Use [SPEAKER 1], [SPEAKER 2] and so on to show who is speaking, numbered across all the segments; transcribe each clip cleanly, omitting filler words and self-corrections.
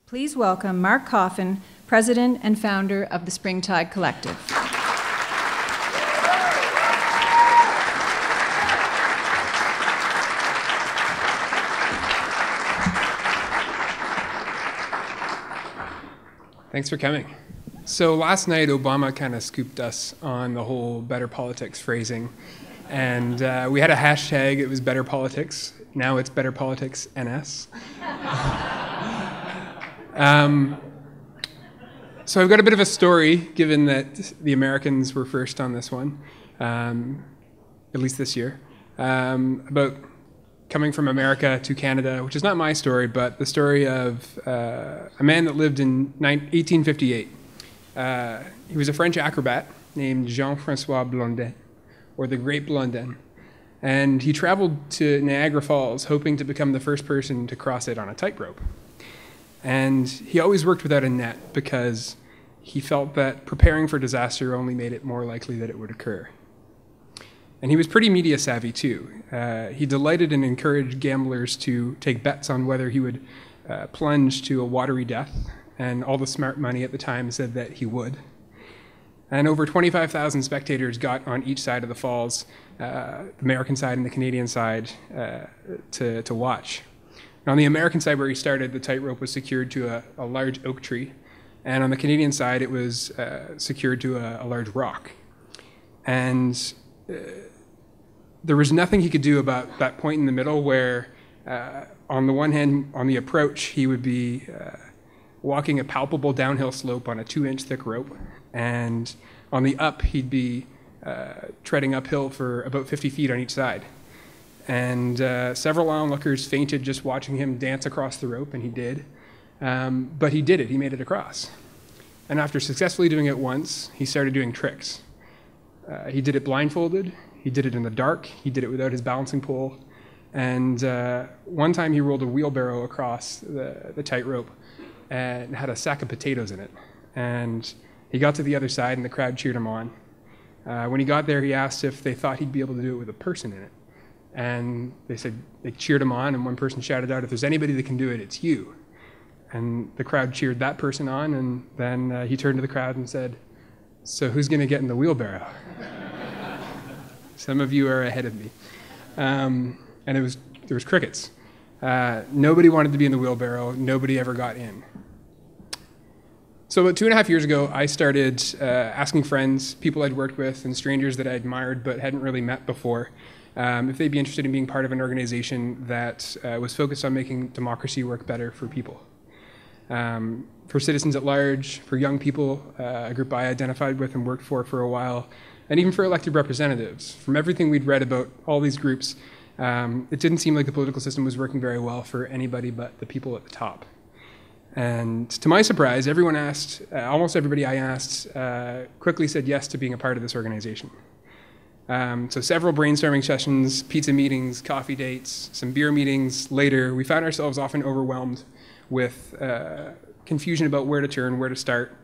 [SPEAKER 1] Please welcome Mark Coffin, President and founder of the Springtide Collective.
[SPEAKER 2] Thanks for coming. So last night, Obama kind of scooped us on the whole better politics phrasing. And we had a hashtag, it was better politics. Now it's better politics NS. So I've got a bit of a story, given that the Americans were first on this one, at least this year, about coming from America to Canada, which is not my story, but the story of a man that lived in 1858. He was a French acrobat named Jean-Francois Blondin, or the Great Blondin. And he traveled to Niagara Falls hoping to become the first person to cross it on a tightrope. And he always worked without a net because he felt that preparing for disaster only made it more likely that it would occur. And he was pretty media savvy too. He delighted and encouraged gamblers to take bets on whether he would plunge to a watery death, and all the smart money at the time said that he would. And over 25,000 spectators got on each side of the falls, the American side and the Canadian side, to watch. And on the American side where he started, the tightrope was secured to a large oak tree, and on the Canadian side it was secured to a large rock. And there was nothing he could do about that point in the middle where, on the one hand, on the approach, he would be walking a palpable downhill slope on a 2-inch thick rope, and on the up, he'd be treading uphill for about 50 feet on each side. And several onlookers fainted just watching him dance across the rope, and he did. But he did it, he made it across. And after successfully doing it once, he started doing tricks. He did it blindfolded, he did it in the dark, he did it without his balancing pole, and one time he rolled a wheelbarrow across the tightrope and had a sack of potatoes in it. And he got to the other side and the crowd cheered him on. When he got there, he asked if they thought he'd be able to do it with a person in it. And they cheered him on, and one person shouted out, "If there's anybody that can do it, it's you." And the crowd cheered that person on, and then he turned to the crowd and said, "So who's going to get in the wheelbarrow?" Some of you are ahead of me. And there was crickets. Nobody wanted to be in the wheelbarrow. Nobody ever got in. So about 2.5 years ago, I started asking friends, people I'd worked with, and strangers that I admired but hadn't really met before, if they'd be interested in being part of an organization that was focused on making democracy work better for people. For citizens at large, for young people, a group I identified with and worked for a while, and even for elected representatives. From everything we'd read about all these groups, it didn't seem like the political system was working very well for anybody but the people at the top. And to my surprise, almost everybody I asked quickly said yes to being a part of this organization. So several brainstorming sessions, pizza meetings, coffee dates, some beer meetings later, we found ourselves often overwhelmed with confusion about where to turn, where to start.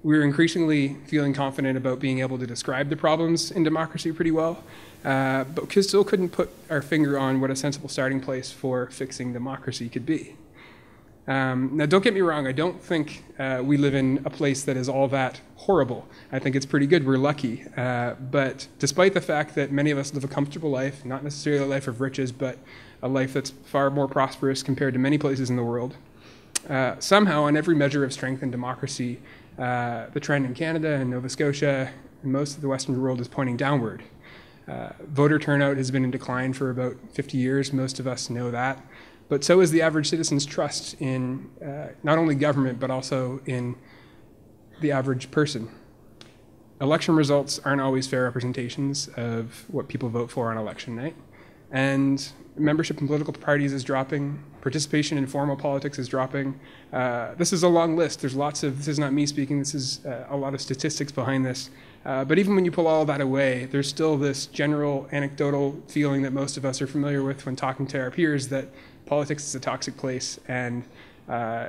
[SPEAKER 2] We were increasingly feeling confident about being able to describe the problems in democracy pretty well, but still couldn't put our finger on what a sensible starting place for fixing democracy could be. Now, don't get me wrong, I don't think we live in a place that is all that horrible. I think it's pretty good, we're lucky. But despite the fact that many of us live a comfortable life, not necessarily a life of riches, but a life that's far more prosperous compared to many places in the world, somehow on every measure of strength and democracy, the trend in Canada and Nova Scotia and most of the Western world is pointing downward. Voter turnout has been in decline for about 50 years, most of us know that. But so is the average citizen's trust in not only government, but also in the average person. Election results aren't always fair representations of what people vote for on election night. And membership in political parties is dropping. Participation in formal politics is dropping. This is a long list. This is not me speaking, this is a lot of statistics behind this. But even when you pull all that away, there's still this general anecdotal feeling that most of us are familiar with when talking to our peers that politics is a toxic place and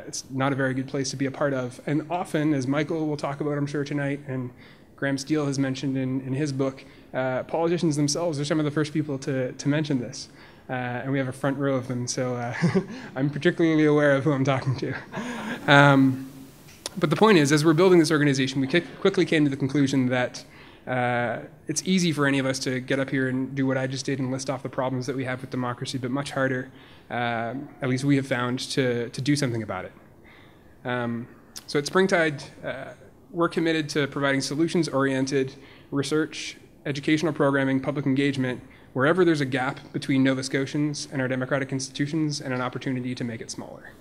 [SPEAKER 2] it's not a very good place to be a part of. And often, as Michael will talk about, I'm sure, tonight, and Graham Steele has mentioned in his book, politicians themselves are some of the first people to mention this. and we have a front row of them, so I'm particularly aware of who I'm talking to. But the point is, as we're building this organization, we quickly came to the conclusion that it's easy for any of us to get up here and do what I just did and list off the problems that we have with democracy, but much harder, at least we have found, to do something about it. So at Springtide, we're committed to providing solutions-oriented research, educational programming, public engagement, wherever there's a gap between Nova Scotians and our democratic institutions and an opportunity to make it smaller.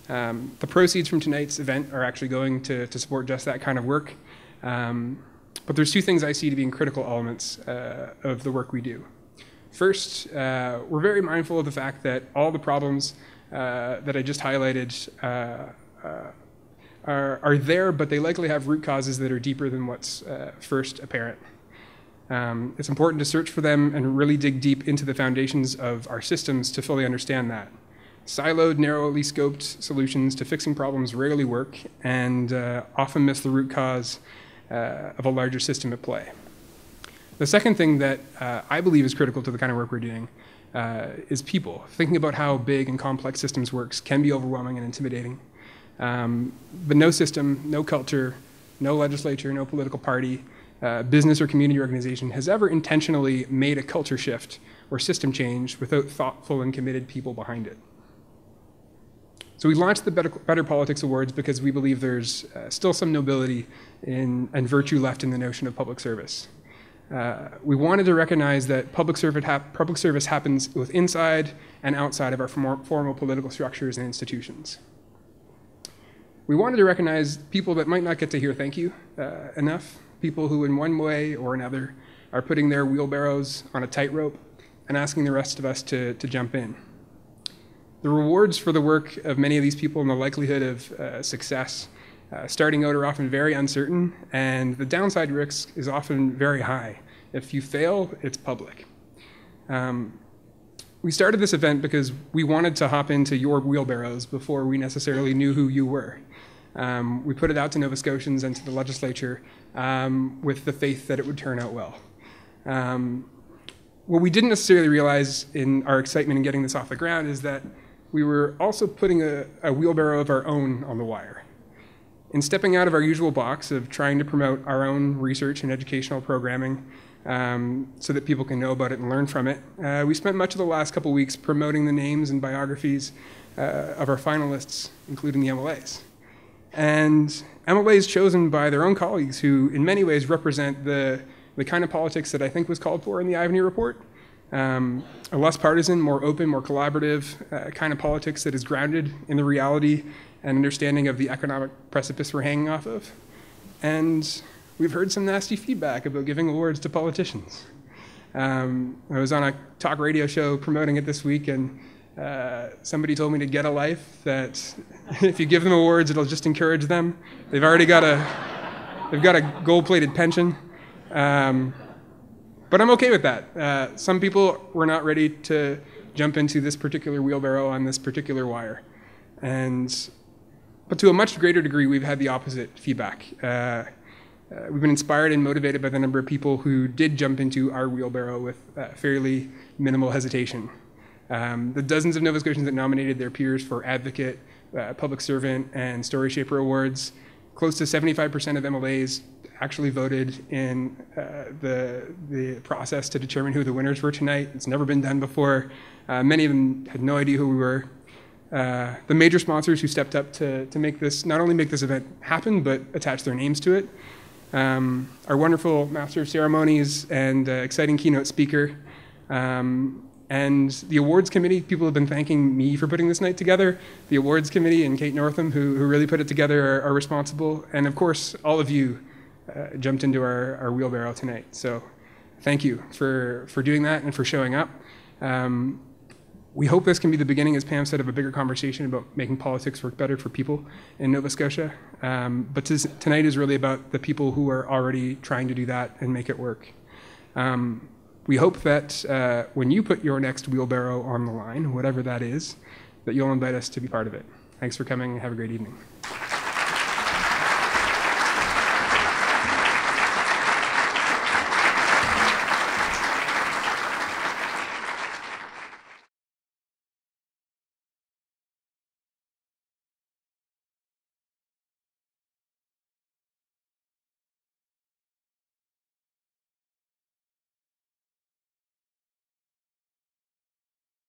[SPEAKER 2] The proceeds from tonight's event are actually going to support just that kind of work. But there's two things I see to being critical elements of the work we do. First, we're very mindful of the fact that all the problems that I just highlighted are there, but they likely have root causes that are deeper than what's first apparent. It's important to search for them and really dig deep into the foundations of our systems to fully understand that. Siloed, narrowly scoped solutions to fixing problems rarely work and often miss the root cause of a larger system at play. The second thing that I believe is critical to the kind of work we're doing is people. Thinking about how big and complex systems works can be overwhelming and intimidating. But no system, no culture, no legislature, no political party, business or community organization has ever intentionally made a culture shift or system change without thoughtful and committed people behind it. So we launched the Better Politics Awards because we believe there's still some nobility and virtue left in the notion of public service. We wanted to recognize that public service happens with inside and outside of our formal political structures and institutions. We wanted to recognize people that might not get to hear thank you enough, people who in one way or another are putting their wheelbarrows on a tightrope and asking the rest of us to jump in. The rewards for the work of many of these people and the likelihood of success starting out are often very uncertain, and the downside risk is often very high. If you fail, it's public. We started this event because we wanted to hop into your wheelbarrows before we necessarily knew who you were. We put it out to Nova Scotians and to the legislature with the faith that it would turn out well. What we didn't necessarily realize in our excitement in getting this off the ground is that we were also putting a wheelbarrow of our own on the wire. In stepping out of our usual box of trying to promote our own research and educational programming so that people can know about it and learn from it, we spent much of the last couple weeks promoting the names and biographies of our finalists, including the MLAs. And MLAs chosen by their own colleagues who in many ways represent the kind of politics that I think was called for in the Ivany Report. A less partisan, more open, more collaborative kind of politics that is grounded in the reality and understanding of the economic precipice we're hanging off of. And we've heard some nasty feedback about giving awards to politicians. I was on a talk radio show promoting it this week, and somebody told me to get a life, that if you give them awards, it'll just encourage them. They've already got a gold-plated pension. But I'm okay with that. Some people were not ready to jump into this particular wheelbarrow on this particular wire. But to a much greater degree, we've had the opposite feedback. We've been inspired and motivated by the number of people who did jump into our wheelbarrow with fairly minimal hesitation. The dozens of Nova Scotians that nominated their peers for Advocate, Public Servant, and Story Shaper awards, close to 75% of MLAs actually voted in the process to determine who the winners were tonight. It's never been done before. Many of them had no idea who we were. The major sponsors who stepped up to make this, not only make this event happen, but attach their names to it. Our wonderful Master of Ceremonies and exciting keynote speaker. And the awards committee, people have been thanking me for putting this night together. The awards committee and Kate Northam, who really put it together, are responsible. And of course, all of you jumped into our wheelbarrow tonight. So thank you for doing that and for showing up. We hope this can be the beginning, as Pam said, of a bigger conversation about making politics work better for people in Nova Scotia. But tonight is really about the people who are already trying to do that and make it work. We hope that when you put your next wheelbarrow on the line, whatever that is, that you'll invite us to be part of it. Thanks for coming. Have a great evening.